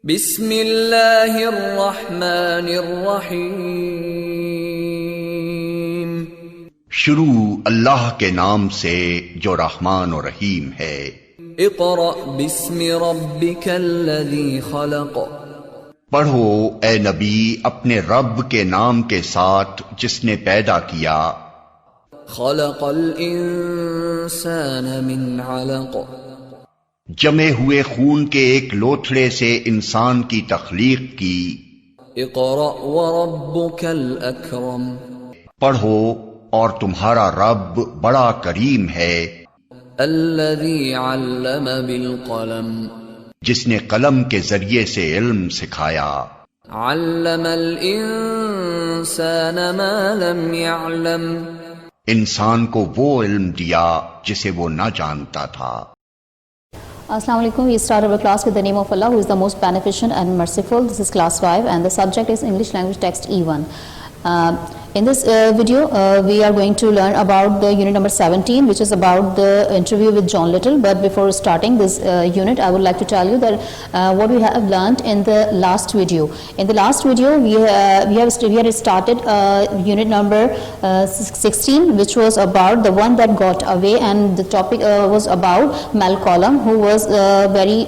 बिस्मिल्लाहिर्रहमानिर्रहीम। शुरू अल्लाह के नाम से जो रहमान और रहीम है। इक़रा बिस्मि रब्बिकल्लज़ी खलक़। पढ़ो ए नबी अपने रब के नाम के साथ जिसने पैदा किया। खलक़ल इंसान मिन अलक़। जमे हुए खून के एक लोथड़े से इंसान की तख्लीक की। इक़रा व रब्बुकल अकरम। पढ़ो और तुम्हारा रब बड़ा करीम है। अल्लज़ी अल्लम बिल क़लम। जिसने कलम के जरिए से इल्म सिखाया। अल्लमल इंसान मा लम यअलम। इंसान को वो इल्म दिया जिसे वो न जानता था। Assalamu alaikum. We start our class with the name of Allah, who is the most beneficent and merciful. This is class 5 and the subject is English language text E1. In this video we are going to learn about the unit number 17, which is about the interview with John Little. But before starting this unit, I would like to tell you that what we have learned in the last video. In the last video we had started unit number 16, which was about the one that got away, and the topic was about Malcolm, who was very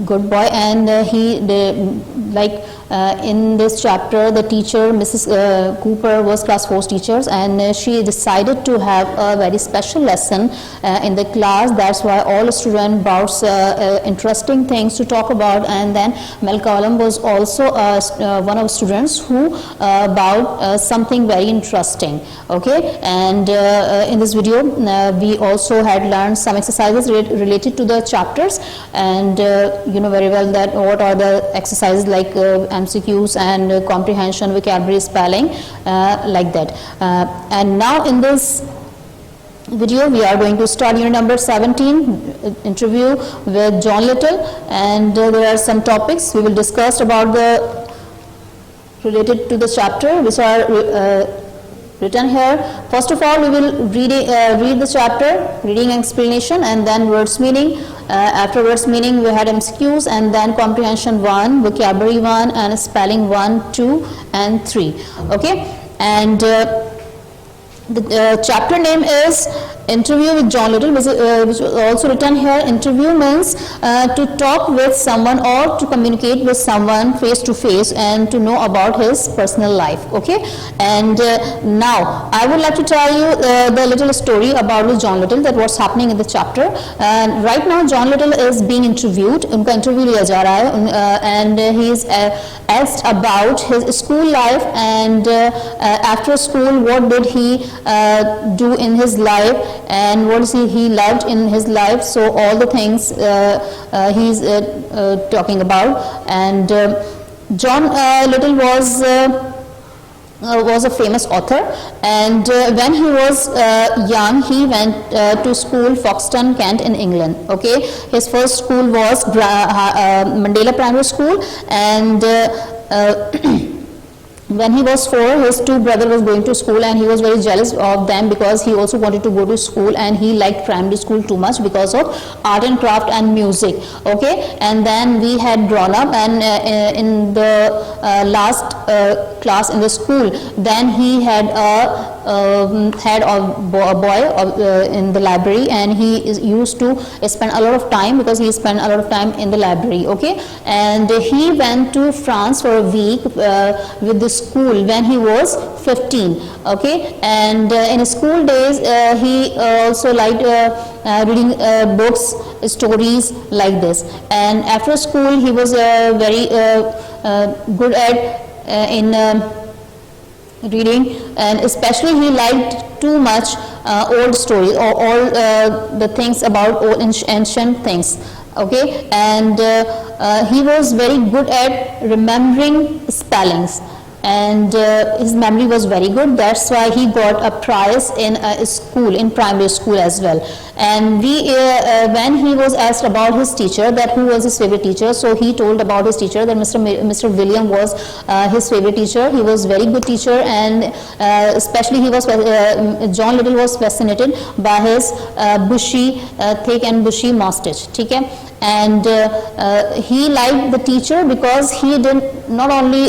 good boy, and in this chapter the teacher Mrs. Cooper was class 4 teachers, and she decided to have a very special lesson in the class. That's why all students brought interesting things to talk about, and then Malcolm was also one of students who brought something very interesting. Okay, and in this video we also had learned some exercises related to the chapters, and you know very well that what are the exercises like MCQs and comprehension, vocabulary, spelling, like that. And now in this video we are going to start unit number 17, interview with John Little, and there are some topics we will discuss about the related to the chapter, which are written here. First of all, we will read the chapter, reading and explanation, and then words meaning. After words meaning we had MCQs, and then comprehension 1, vocabulary 1, and spelling 1, 2 and 3. Okay, and the chapter name is interview with John Little, which was also written here. Interview means to talk with someone or to communicate with someone face to face and to know about his personal life. Okay, and now I would like to tell you the little story about John Little, that what's happening in the chapter. And right now John Little is being interviewed. उनका interview लिया जा रहा है, and he is asked about his school life, and after school what did he do in his life, and what is he loved in his life. So all the things he's talking about. And John Little was a famous author, and when he was young he went to school Foxton, Kent in England. Okay, his first school was Mandela Primary School, and when he was 4, his two brothers was going to school, and he was very jealous of them because he also wanted to go to school, and he liked primary school too much because of art and craft and music. Okay, and then we had grown up, and in the last class in the school, then he had a boy in the library, and he used to spend a lot of time, because he spent a lot of time in the library. Okay, and he went to France for a week with the school when he was 15. Okay, and in his school days he also liked reading books, stories like this. And after school he was very good at in reading, and especially he liked too much old stories, or all the things about old ancient things. Okay, and he was very good at remembering spellings, and his memory was very good. That's why he got a prize in school, in primary school as well. And when he was asked about his teacher, that who was his favorite teacher, so he told about his teacher that Mr. William was his favorite teacher. He was very good teacher, and especially John Little was fascinated by his bushy, thick and bushy mustache. ठीक है? And he liked the teacher because he did not only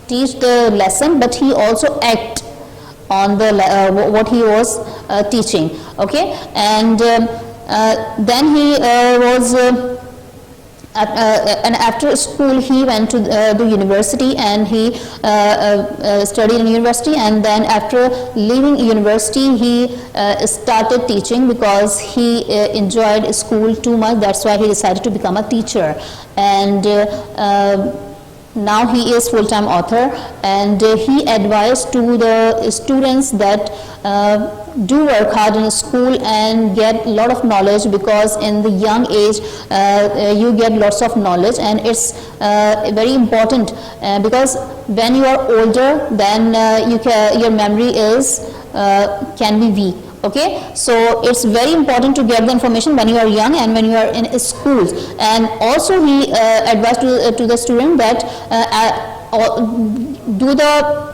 teach the lesson, but he also act on the what he was teaching. Okay, and then he was and after school he went to the university, and he studied in university, and then after leaving university he started teaching because he enjoyed school too much. That's why he decided to become a teacher. And now he is full-time author, and he advised to the students that do work hard in school and get a lot of knowledge, because in the young age you get lots of knowledge, and it's very important because when you are older, then your memory can be weak. Okay, so it's very important to get the information when you are young and when you are in schools. And also he advised to the student that do the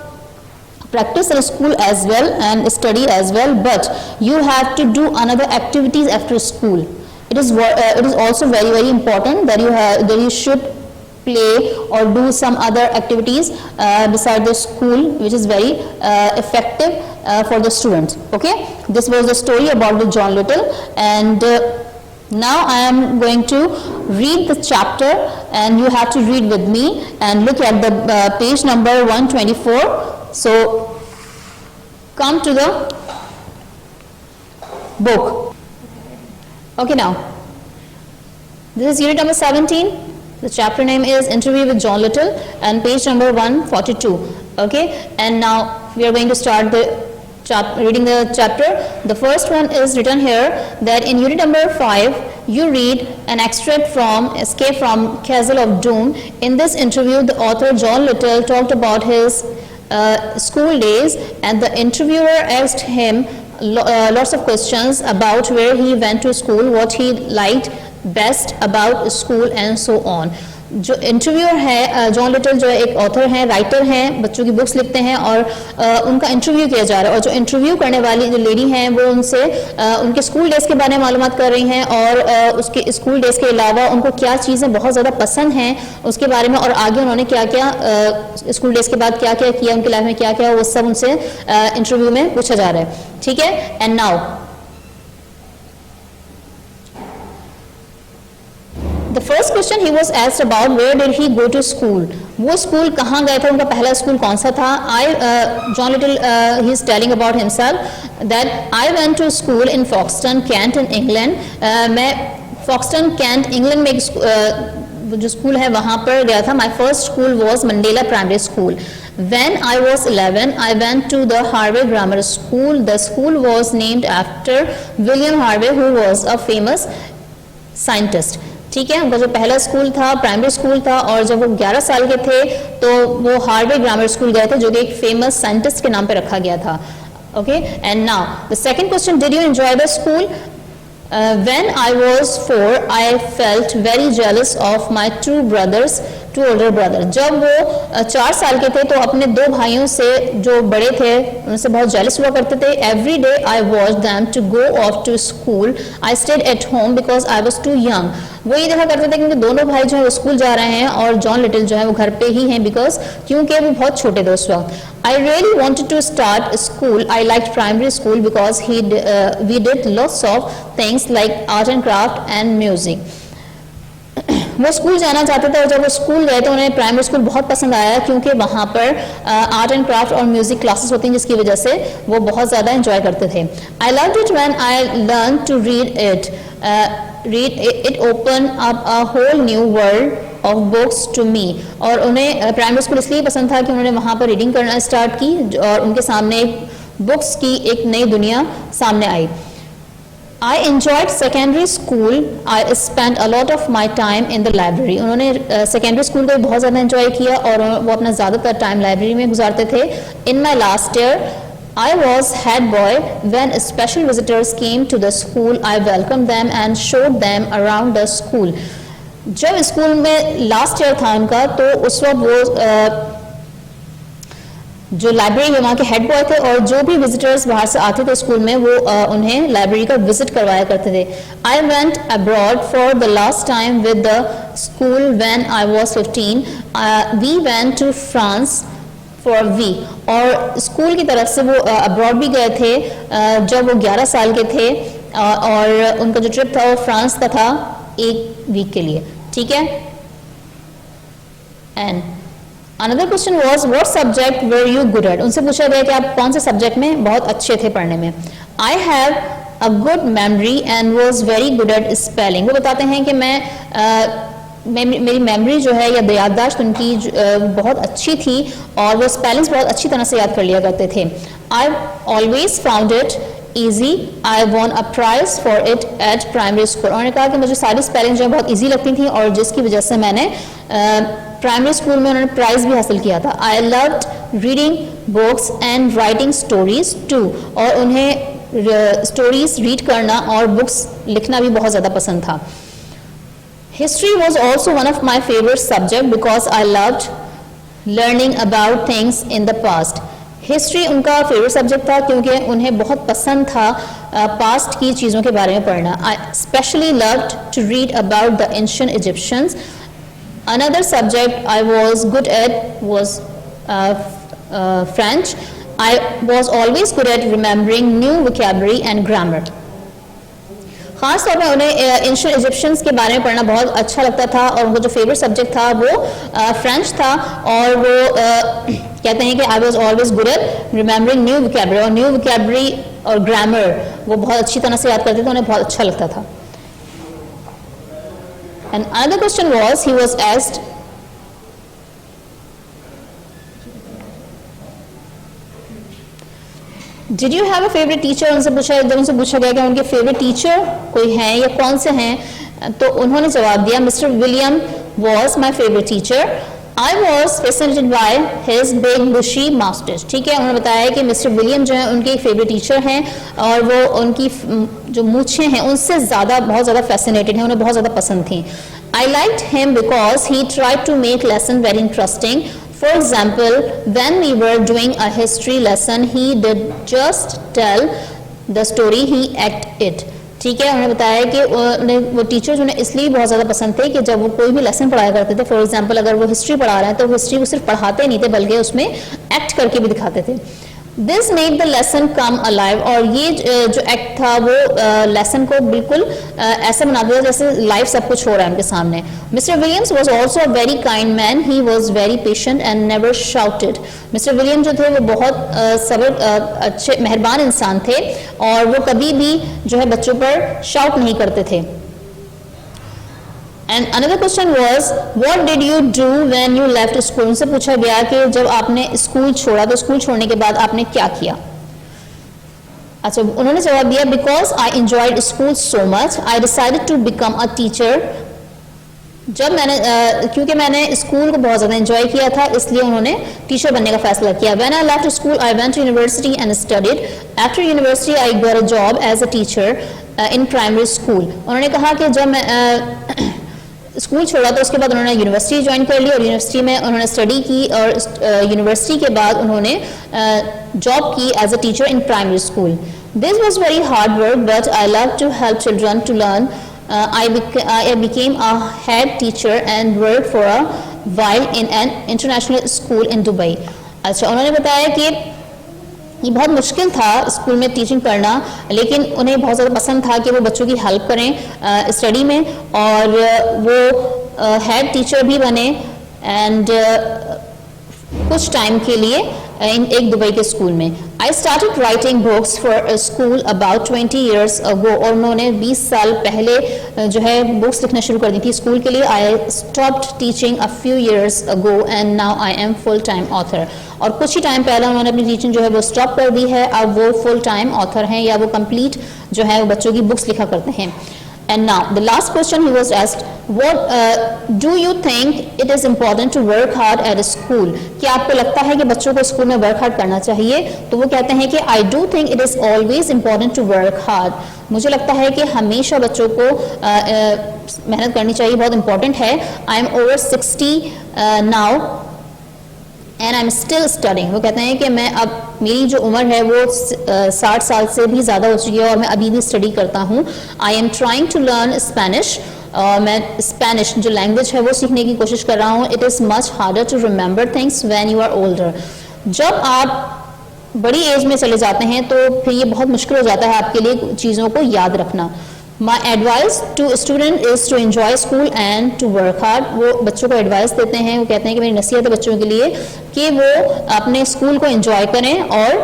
practice in school as well and study as well, but you have to do another activities after school. It is also very, very important that you should play or do some other activities beside the school, which is very effective for the students. Okay, this was the story about the John Little, and now I am going to read the chapter, and you have to read with me and look at the page number 124. So come to the book. Okay, now this is unit number 17. The chapter name is Interview with John Little, and page number 142. Okay, and now we are going to start reading the chapter. The first one is written here that in unit number 5 you read an extract from Escape from Castle of Doom. In this interview, the author John Little talked about his school days, and the interviewer asked him lots of questions about where he went to school, what he liked best about school and so on. जो interviewer है John little जो एक author हैं, writer हैं, बच्चों की books लिखते हैं, और उनका इंटरव्यू किया जा रहा है, और जो इंटरव्यू करने वाली जो लेडी हैं वो उनसे उनके स्कूल डेज के बारे में मालूमात कर रही हैं, और उसके स्कूल डेज के अलावा उनको क्या चीज़ें बहुत ज़्यादा पसंद हैं उसके बारे में, और आगे उन्होंने क्या क्या स्कूल डेज के बाद क्या क्या किया, उनकी लाइफ में क्या क्या, वो सब उनसे इंटरव्यू में पूछा जा रहा है. ठीक है, and now The first question he was asked about where did he go to school. वो स्कूल कहाँ गए थे, उनका पहला स्कूल कौन सा था. John Little he is telling about himself that I went to school in Foxton, Kent in England. मैं Foxton, Kent, England में जो स्कूल है वहाँ पर गया था. My first school was Mandela Primary School. When I was 11, I went to the Harvey Grammar School. The school was named after William Harvey, who was a famous scientist. ठीक है, उनका जो पहला स्कूल था प्राइमरी स्कूल था, और जब वो 11 साल के थे तो वो हार्वर्ड ग्रामर स्कूल गए थे, जो कि एक फेमस साइंटिस्ट के नाम पे रखा गया था. Okay, and now the second question, did you enjoy the school. When I was 4, I felt very jealous of my two older brothers. जब वो 4 साल के थे तो अपने 2 भाइयों से जो बड़े थे उनसे बहुत jealous हुआ करते थे. Every day I watched them to go off to school. I stayed at home because I was too young. वो ये देखा करते थे क्योंकि दोनों भाई जो है वो स्कूल जा रहे हैं और जॉन लिटिल जो है वो घर पे ही हैं, बिकॉज क्योंकि वो बहुत छोटे थे उस वक्त. I really wanted to start school. I liked primary school because we did lots of things like art and craft and music. वो स्कूल जाना चाहते थे, और जब वो स्कूल गए तो उन्हें प्राइमरी स्कूल बहुत पसंद आया क्योंकि वहाँ पर आर्ट एंड क्राफ्ट और म्यूजिक क्लासेस होती हैं, जिसकी वजह से वो बहुत ज़्यादा एंजॉय करते थे. I loved it when I learned to read it. It opened up a whole new world of books to me. और उन्हें प्राइमरी स्कूल इसलिए पसंद था कि उन्होंने वहाँ पर रीडिंग करना स्टार्ट की और उनके सामने बुक्स की एक नई दुनिया सामने आई. I enjoyed secondary school. I spent a lot of my time in the library. उन्होंने secondary school को बहुत ज़्यादा enjoy किया और वो अपना ज़्यादातर time library में गुजारते थे. In my last year, I was head boy. When special visitors came to the school, I welcomed them and showed them around the school. जब स्कूल में last year था उनका, तो उस वक्त वो जो लाइब्रेरी में वहाँ के हेड बॉय थे और जो भी विजिटर्स बाहर से आते थे स्कूल में वो उन्हें लाइब्रेरी का विजिट करवाया करते थे. I went abroad for the last time with the school when I was 15. We went to France for we. और स्कूल की तरफ से वो अब्रॉड भी गए थे जब वो 11 साल के थे और उनका जो ट्रिप था वो फ्रांस का था 1 वीक के लिए. ठीक है. And Another question was what subject were you good at? उनसे पूछा गया कि आप कौन से सब्जेक्ट में बहुत अच्छे थे पढ़ने में. I have a good memory and was very good at spelling. वो बताते हैं कि मेरी मेमोरी जो है या याददाश्त उनकी बहुत अच्छी थी और वो स्पेलिंग्स बहुत अच्छी तरह से याद कर लिया करते थे. I always found it easy. I won a prize for it at primary school. उन्होंने कहा कि मुझे सारी स्पेलिंग जो है बहुत इजी लगती थी और जिसकी वजह से मैंने प्राइमरी स्कूल में उन्होंने प्राइज भी हासिल किया था. I loved reading books and writing stories too. और उन्हें स्टोरीज रीड करना और बुक्स लिखना भी बहुत ज़्यादा पसंद था. History was also one of my favourite subject because I loved learning about things in the past. History उनका फेवरेट सब्जेक्ट था क्योंकि उन्हें बहुत पसंद था पास्ट की चीज़ों के बारे में पढ़ना. I specially loved to read about the ancient Egyptians. Another subject I was good at was French. I was always good at remembering new vocabulary and grammar. ख़ास तौर पर उन्हें एंशिएंट इजिप्शियंस के बारे में पढ़ना बहुत अच्छा लगता था और उनका जो फेवरेट सब्जेक्ट था वो फ्रेंच था. और वो कहते हैं कि I was always good at remembering new vocabulary. और न्यू वोकेबलरी और ग्रामर वो बहुत अच्छी तरह से याद करते थे, उन्हें बहुत अच्छा लगता था. And another question was, he was asked, did you have a favorite teacher? जब उनसे पूछा गया कि उनके फेवरेट टीचर कोई हैं या कौन से हैं, तो उन्होंने जवाब दिया mister William was my favorite teacher. I was fascinated by his big bushy mustache. ठीक है. उन्होंने बताया कि मिस्टर विलियम जो है उनके फेवरेट टीचर हैं और वो उनकी जो मूछें हैं उनसे बहुत ज़्यादा फैसिनेटेड हैं, उन्हें बहुत ज़्यादा पसंद थी. I liked him because he tried to make lesson very interesting. For example, when we were doing a history lesson, he did just tell the story, he act it. ठीक है. उन्होंने बताया कि उन्हें वो टीचर्स उन्हें इसलिए बहुत ज़्यादा पसंद थे कि जब वो कोई भी लेसन पढ़ाया करते थे, फॉर एग्जांपल अगर वो हिस्ट्री पढ़ा रहे हैं तो हिस्ट्री को सिर्फ पढ़ाते नहीं थे बल्कि उसमें एक्ट करके भी दिखाते थे. This make the lesson come alive. और ये जो एक्ट था वो लेसन को बिल्कुल ऐसा बना दिया जैसे लाइव सब कुछ हो रहा है उनके सामने. Mister Williams was also a very kind man. He was very patient and never shouted. Mister William जो थे वो बहुत अच्छे मेहरबान इंसान थे और वो कभी भी जो है बच्चों पर शाउट नहीं करते थे. And another question was, what did you do when you left school? उनसे पूछा गया कि जब आपने स्कूल छोड़ा तो स्कूल छोड़ने के बाद आपने क्या किया. अच्छा, उन्होंने जवाब दिया because I enjoyed school so much, I decided to become a teacher. जब मैंने क्योंकि मैंने स्कूल को बहुत ज़्यादा एंजॉय किया था इसलिए उन्होंने टीचर बनने का फैसला किया. When I left school, I went to university and studied. After university, I got a job as a teacher in primary school. उन्होंने कहा कि जब मैं स्कूल छोड़ा तो उसके बाद उन्होंने यूनिवर्सिटी ज्वाइन कर ली और यूनिवर्सिटी में उन्होंने स्टडी की और यूनिवर्सिटी के बाद उन्होंने जॉब की as a teacher in primary school. This was very hard work but I love to help children to learn. I became a head teacher and worked for a while in an international school in Dubai. अच्छा, उन्होंने बताया कि ये बहुत मुश्किल था school में teaching करना, लेकिन उन्हें बहुत ज़्यादा पसंद था कि वो बच्चों की हेल्प करें स्टडी में और वो हेड टीचर भी बने. एंड कुछ टाइम के लिए इन एक दुबई के स्कूल में. I started writing books for a school about 20 years ago. और उन्होंने 20 साल पहले जो है बुक्स लिखना शुरू कर दी थी स्कूल के लिए. I stopped teaching a few years ago and now I am full time author. और कुछ ही टाइम पहले उन्होंने अपनी टीचिंग जो है वो स्टॉप कर दी है. अब वो फुल टाइम ऑथर हैं या वो कंप्लीट जो है वो बच्चों की बुक्स लिखा करते हैं. And now the last question he was asked, what do you think it is important to work hard at a school? क्या आपको लगता है कि बच्चों को स्कूल में वर्क हार्ड करना चाहिए? तो वो कहते हैं कि I do think it is always important to work hard. मुझे लगता है कि हमेशा बच्चों को मेहनत करनी चाहिए, बहुत इंपॉर्टेंट है. I am over 60 now and I'm still studying. वो कहते हैं कि मैं अब मेरी जो उम्र है वो 60 साल से भी ज़्यादा हो चुकी है और मैं अभी भी स्टडी करता हूँ. I am trying to learn Spanish. मैं स्पेनिश जो लैंग्वेज है वो सीखने की कोशिश कर रहा हूँ. It is much harder to remember things when you are older. जब आप बड़ी एज में चले जाते हैं तो फिर ये बहुत मुश्किल हो जाता है आपके लिए चीज़ों को याद रखना. My advice to a student is to enjoy school and to work hard. वो बच्चों को एडवाइस देते हैं, वो कहते हैं कि मेरी नसीहत है बच्चों के लिए कि वो अपने स्कूल को एंजॉय करें और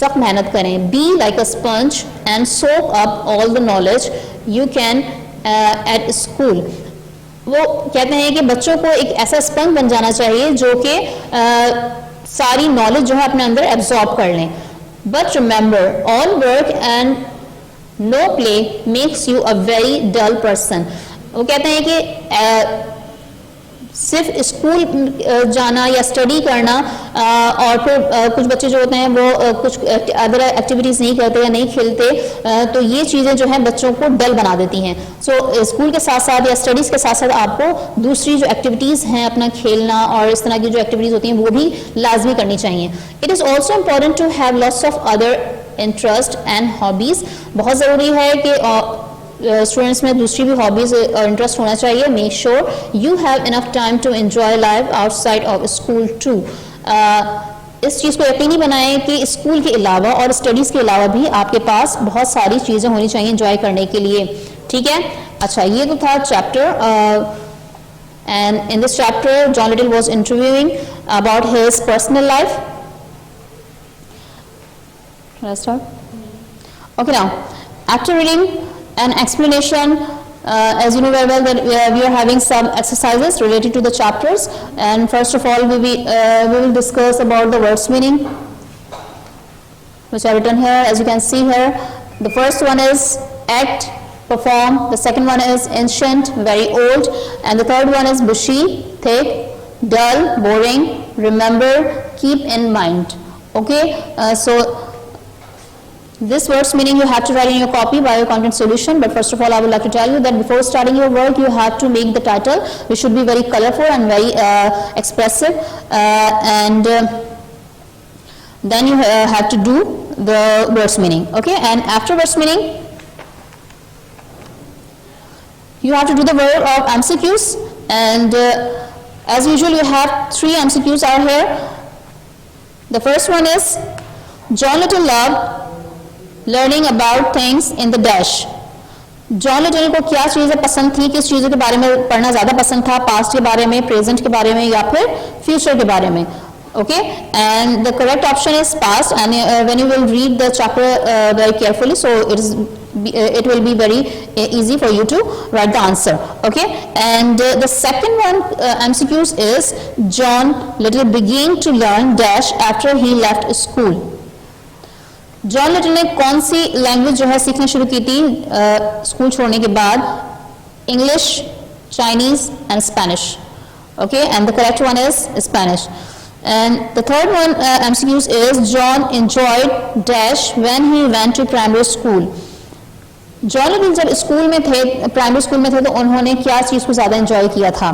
सख्त मेहनत करें. Be like a sponge and soak up all the knowledge you can at school. वो कहते हैं कि बच्चों को एक ऐसा स्पंज बन जाना चाहिए जो कि सारी नॉलेज जो है अपने अंदर एब्जॉर्ब कर लें. But remember, all work and no play makes you a very dull person. वो कहते हैं कि सिर्फ स्कूल जाना या स्टडी करना और फिर कुछ बच्चे जो होते हैं वो कुछ अदर एक्टिविटीज़ नहीं करते या नहीं खेलते, तो ये चीज़ें जो हैं बच्चों को डल बना देती हैं. सो स्कूल के साथ साथ या स्टडीज़ के साथ साथ आपको दूसरी जो एक्टिविटीज़ हैं अपना खेलना और इस तरह की जो एक्टिविटीज़ होती हैं वो भी लाजमी करनी चाहिए. It is also important to have lots of other interest and hobbies. बहुत ज़रूरी है कि स्टूडेंट्स में दूसरी भी हॉबीज और इंटरेस्ट होना चाहिए. Make sure you have enough time to enjoy life outside of school too. इस चीज़ को यकीनी बनाएं कि स्कूल के अलावा और स्टडीज़ के अलावा भी आपके पास बहुत सारी चीज़ें होनी चाहिए एंजॉय करने के लिए. ठीक है, अच्छा ये तो था chapter. And in this chapter John little was interviewing about his personal life. Okay, now after reading an explanation, as you know very well that we are having some exercises related to the chapters, and first of all we will discuss about the words meaning which are written here. As you can see here, the first one is act, perform, the second one is ancient, very old, and the third one is bushy, thick, dull, boring, remember, keep in mind. Okay, so this words meaning you have to write in your copy by your content solution. But first of all, I would like to tell you that before starting your work, you have to make the title, which should be very colorful and very expressive, and then you have to do the words meaning. Okay, and after words meaning, you have to do the word of MCQs, and as usual, you have 3 MCQs out here. The first one is John Little loved learning about things in the dash. John little को क्या चीज़ें पसंद थी, किस चीज़ों के बारे में पढ़ना ज़्यादा पसंद था, पास्ट के बारे में, प्रेजेंट के बारे में या फिर फ्यूचर के बारे में. Okay, and the correct option is past, and when you will read the chapter very carefully, so it will be very easy for you to write the answer. Okay, and the second one MCQs is John Little began to learn dash after he left school. John little ने कौन सी language जो है सीखना शुरू की थी school छोड़ने के बाद? English, Chinese and Spanish. Okay, and the correct one is Spanish. And the third one MCQs is John enjoyed dash when he went to primary school. John little जब स्कूल में थे, प्राइमरी स्कूल में थे, तो उन्होंने क्या चीज़ को ज़्यादा एंजॉय किया था?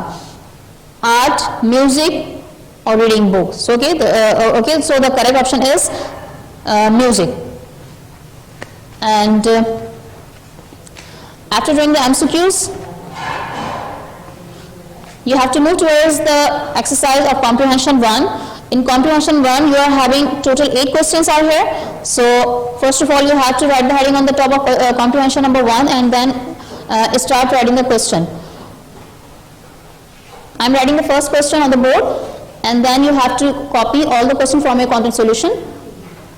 आर्ट, म्यूजिक और reading books. Okay, so the correct option is music. And after doing the MCQs, you have to move towards the exercise of comprehension 1. In comprehension 1, you are having total 8 questions out here. So first of all, you have to write the heading on the top of comprehension number 1 and then start writing the question. I'm writing the first question on the board, and then you have to copy all the question from your content solution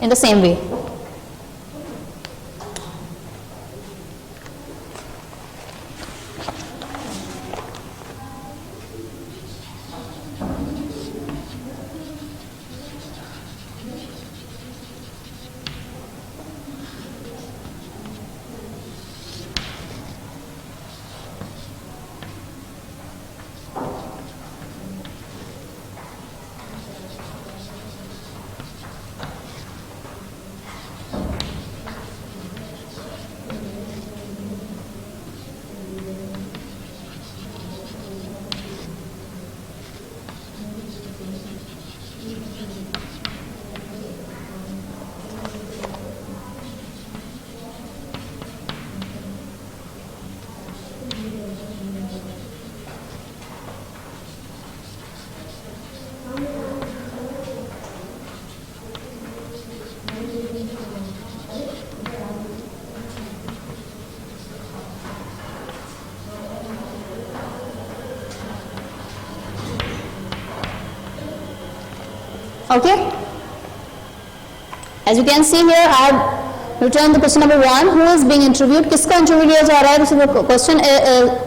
in the same way. Okay, as you can see here, I have written the question number 1. Who is being interviewed? किसका interview लिया जा रहा है? तो the question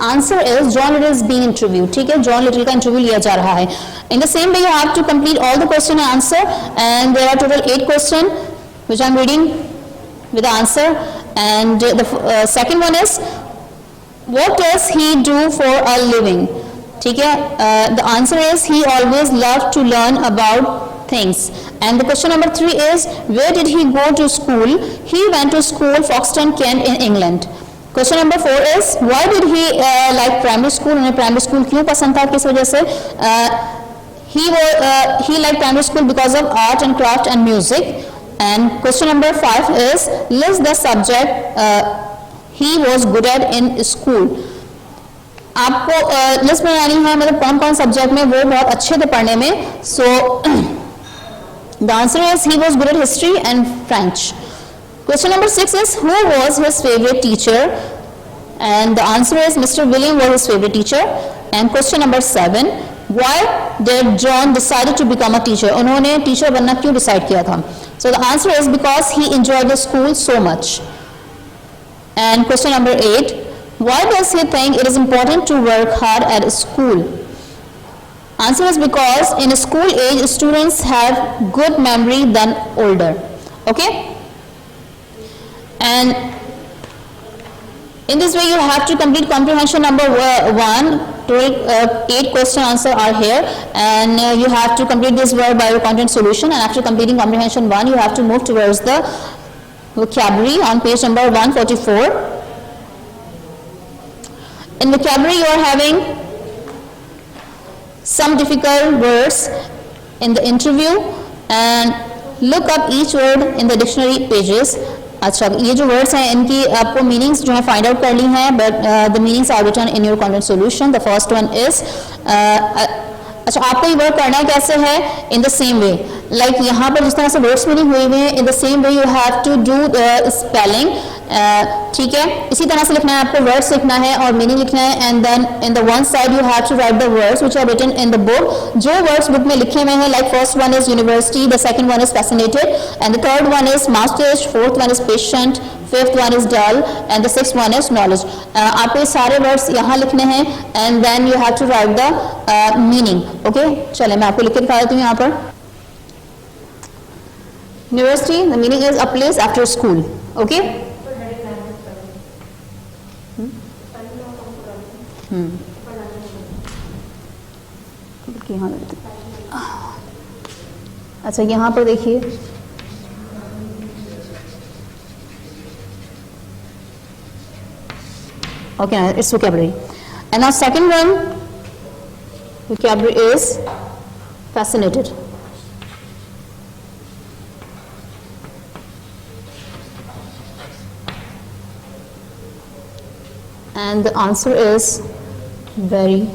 answer is John Little is being interviewed. ठीक है, John Little का interview लिया जा रहा है. In the same way, you have to complete all the question and answer, and there are total 8 questions which I am reading with the answer. And the second one is, what does he do for a living? ठीक है, the answer is he always loved to learn about things. And the question number 3 is, where did he go to school? He went to school Foxton Kent in England. Question number 4 is, why did he like primary school? उन्हें primary school क्यों पसंद था, किस वजह से? He liked primary school because of art and craft and music. And question number 5 is, list the subject he was good at in school. आपको list बनानी है, मतलब कौन कौन सब्जेक्ट में वो बहुत अच्छे थे पढ़ने में. So the answer is he was good at history and French. Question number 6 is, who was his favorite teacher? And the answer is Mr. William was his favorite teacher. And question number 7, why did John decided to become a teacher? उन्होंने teacher बनना क्यों decide किया था? So the answer is because he enjoyed the school so much. And question number 8, why does he think it is important to work hard at school? Answer is because in school age students have good memory than older. Okay, and in this way you have to complete comprehension number 1. Total 8 question answer are here, and you have to complete this word by your content solution. And after completing comprehension 1, you have to move towards the vocabulary on page number 144. In vocabulary you are having some difficult words in the interview, and look up each word in the dictionary pages. अच्छा, ये जो words हैं इनकी आपको meanings जो है find out कर ली हैं, but the meanings are written in your content solution. The first one is, अच्छा आपको ये वर्क करना कैसे है? In the same way, like यहाँ पर जिस तरह से वर्ड्स मीनिंग हुए हुए हैं, in the same way you have to do spelling. ठीक है, इसी तरह से लिखना है आपको, वर्ड्स लिखना है और मीनिंग लिखना है. And then in the one side you have to write the words which are written in the book. जो वर्ड्स बुक में लिखे हुए हैं, like first one is university, the second one is fascinated, and the third one is masters, fourth one is patient, fifth one is dull, and the sixth one is knowledge. आपको ये सारे words यहाँ लिखने हैं, and then you have to write the meaning. Okay, चले मैं आपको लिख के दिखा देती हूँ यहाँ पर. University, the meaning is a place after school. Okay, अच्छा यहाँ पर देखिए, okay, it's vocabulary. And now second one, vocabulary is fascinated. And the answer is very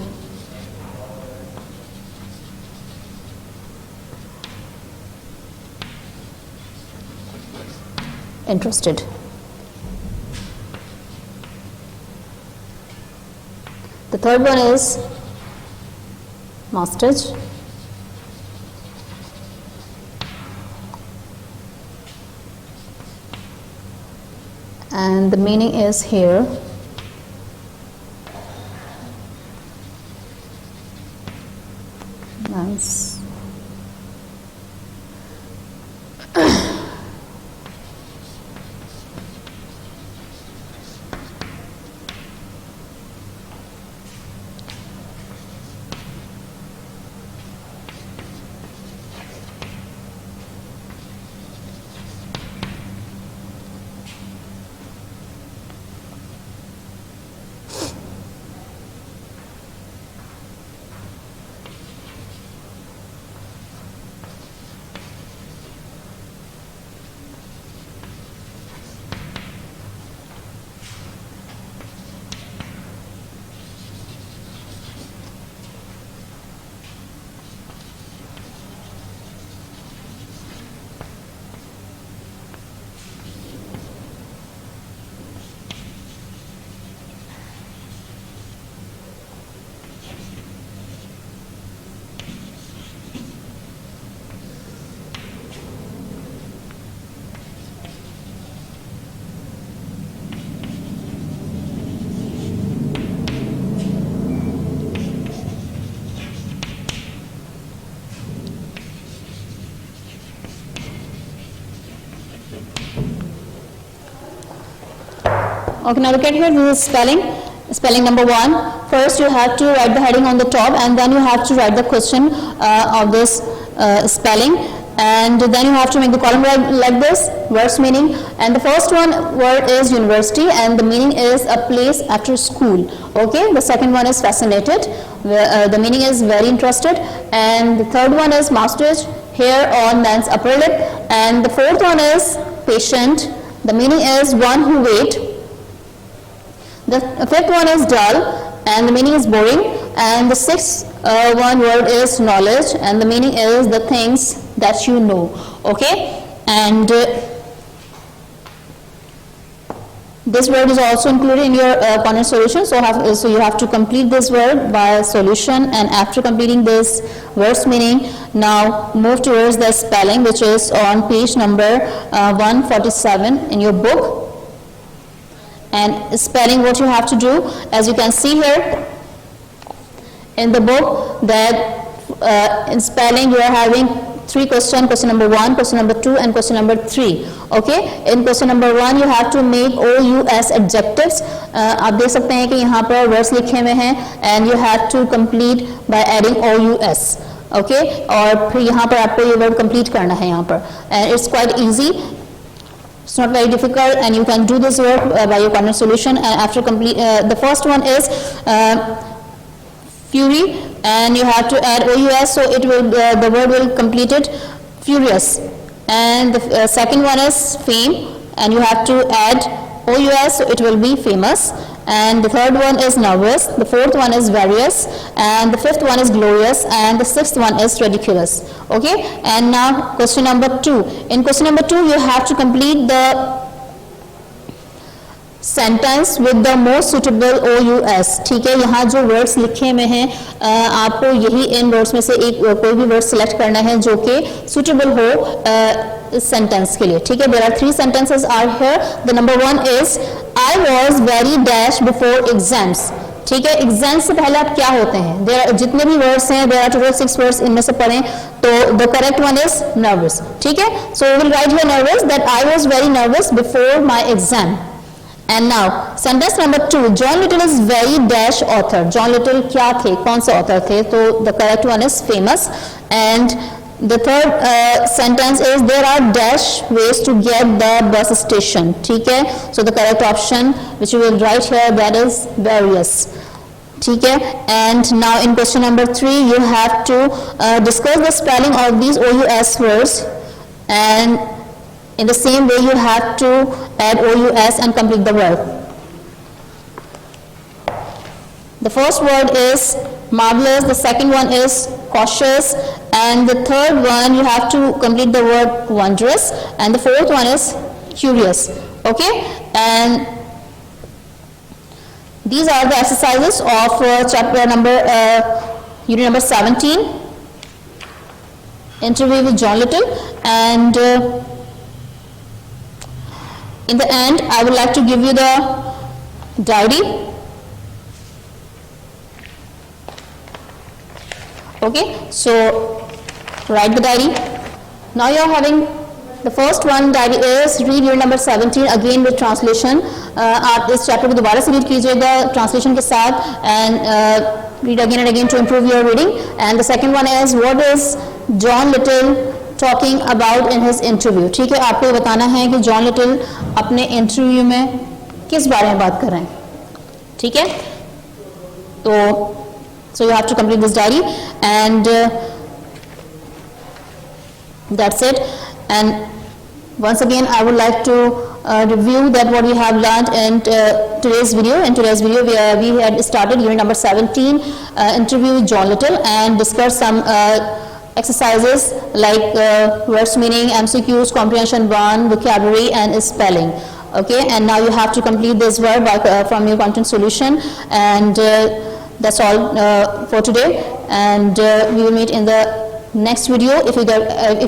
interested. The third one is mastered. and the meaning is here. Nice. Okay, now look at here, this is spelling. Spelling number 1. First you have to write the heading on the top, and then you have to write the question of this spelling, and then you have to make the column like this, words meaning. And the first one word is university, and the meaning is a place after school. Okay, the second one is fascinated, the meaning is very interested, and the third one is moustache, hair on man's upper lip, and the fourth one is patient, the meaning is one who wait. The fifth one is dull, and the meaning is boring, and the sixth one word is knowledge, and the meaning is the things that you know. Okay, and this word is also included in your corner solution, so you have to complete this word by solution, and after completing this words meaning, now move towards the spelling, which is on page number 147 in your book. And spelling, what you have to do, as you can see here in the book, that in spelling you are having 3 questions, question number 1, question number 2, and question number 3. Okay, in question number 1 you have to make OUS adjectives. आप देख सकते हैं कि यहाँ पर words लिखे हुए हैं, and you have to complete by adding OUS. Okay, और फिर यहाँ पर आपको ये word complete करना है यहाँ पर, and it's quite easy. It's not very difficult, and you can do this work by your corner solution. And after complete, the first one is fury, and you have to add OUS, so it will the word will complete it, furious. And the second one is fame, and you have to add OUS, so it will be famous. And the third one is nervous, the fourth one is various, and the fifth one is glorious, and the sixth one is ridiculous. Okay, and now question number 2. In question number 2 you have to complete the sentence with the most suitable OUS. ठीक है, यहाँ जो words लिखे हुए हैं आपको यही इन words में से एक कोई भी वर्ड सिलेक्ट करना है जो कि सुटेबल हो इस सेंटेंस के लिए. ठीक है, there are 3 sentences are here. The number 1 is I was very dash before exams. ठीक है, एग्जाम से पहले आप क्या होते हैं, देयर जितने भी वर्ड्स हैं, देयर आर टोटल 6 वर्ड्स, इनमें से पढ़ें तो the correct one is nervous. ठीक है, so we will write here nervous, that I was very nervous before my exam. And now sentence number 2, John Little is very dash author. John Little क्या थे, कौन से author थे, तो the correct one is famous. And the third sentence is there are dash ways to get the bus station. ठीक है, so the correct option which you will write here, that is various. ठीक है, and now in question number 3 you have to discuss the spelling of these OUS words, and in the same way you have to add OUS and complete the word. The first word is marvelous, the second one is cautious, and the third one you have to complete the word wondrous, and the fourth one is curious. Okay, and these are the exercises of chapter number unit number 17, interview with John Little. And In the end, I would like to give you the diary. Okay, so write the diary. Now you are having the first one diary is read unit number 17 again with translation. आप इस chapter को दोबारा से read कीजिएगा translation के साथ and read again and again to improve your reading. And the second one is what is John Little talking about in his interview. ठीक है, आपको बताना है कि जॉन लिटिल अपने इंटरव्यू में किस बारे में बात कर रहे हैं. ठीक है, तो so you have to complete this diary and that's it. And once again I would like to review that what we have learned in today's video. In today's video we had started unit number 17, interview with John Little, and discussed some exercises like words meaning, MCQs, comprehension 1, vocabulary and spelling. Okay, and now you have to complete this word by, from your content solution, and that's all for today, and we will meet in the next video. If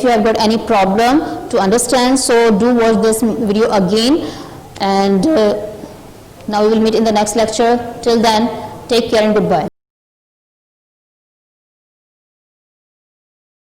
you have got any problem to understand, so do watch this video again, and now we will meet in the next lecture. Till then, take care and goodbye.